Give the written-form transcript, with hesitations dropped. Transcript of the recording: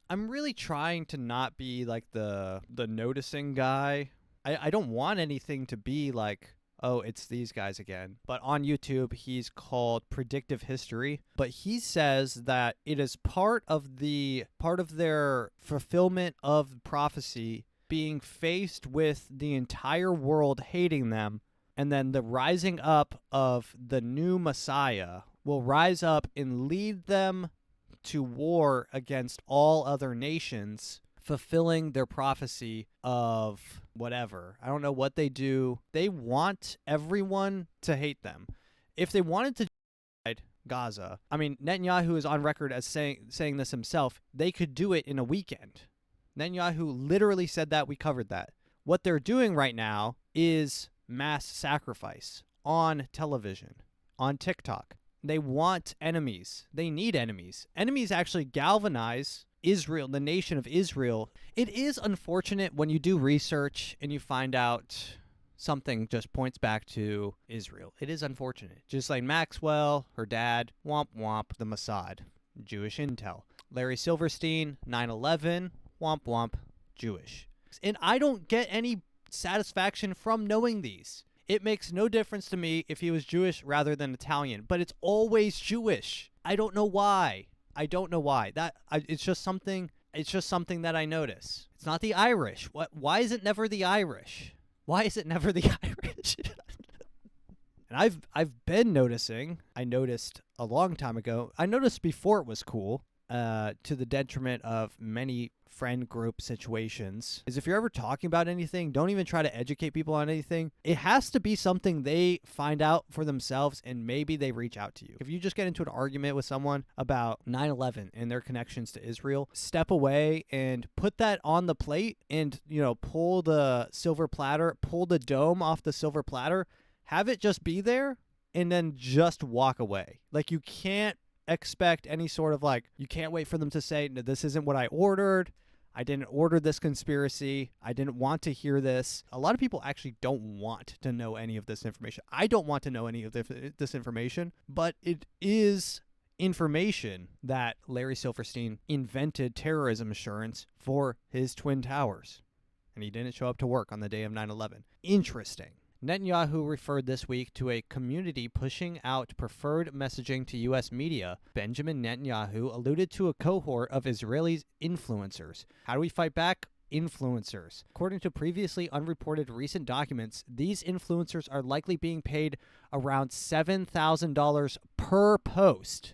I'm really trying to not be like the noticing guy. I don't want anything to be like, oh, it's these guys again. But on YouTube, he's called Predictive History. But he says that it is part of their fulfillment of prophecy being faced with the entire world hating them, and then the rising up of the new Messiah will rise up and lead them to war against all other nations, fulfilling their prophecy of whatever. I don't know what they do. They want everyone to hate them. If they wanted to genocide Gaza, I mean, Netanyahu is on record as saying this himself. They could do it in a weekend. Netanyahu literally said that. We covered that. What they're doing right now is mass sacrifice on television, on TikTok. They want enemies. They need enemies. Enemies actually galvanize Israel, the nation of Israel. It is unfortunate when you do research and you find out something just points back to Israel. It is unfortunate. Ghislaine Maxwell, her dad, womp womp, the Mossad, Jewish intel. Larry Silverstein, 9/11, womp womp, Jewish. And I don't get any satisfaction from knowing these. It makes no difference to me if he was Jewish rather than Italian, but it's always Jewish. I don't know why. It's just something that I notice. It's not the Irish. Why is it never the Irish? Why is it never the Irish? And I've been noticing. I noticed a long time ago. I noticed before it was cool, to the detriment of many friend group situations, is if you're ever talking about anything, don't even try to educate people on anything. It has to be something they find out for themselves, and maybe they reach out to you. If you just get into an argument with someone about 9/11 and their connections to Israel, step away and put that on the plate and, pull the silver platter, pull the dome off the silver platter, have it just be there, and then just walk away. Like, you can't expect any sort of you can't wait for them to say, no, this isn't what I ordered. I didn't order this conspiracy. I didn't want to hear this. A lot of people actually don't want to know any of this information. I don't want to know any of this information, but it is information that Larry Silverstein invented terrorism insurance for his Twin Towers, and he didn't show up to work on the day of 9/11. Interesting. Netanyahu referred this week to a community pushing out preferred messaging to U.S. media. Benjamin Netanyahu alluded to a cohort of Israeli influencers. How do we fight back? Influencers. According to previously unreported recent documents, these influencers are likely being paid around $7,000 per post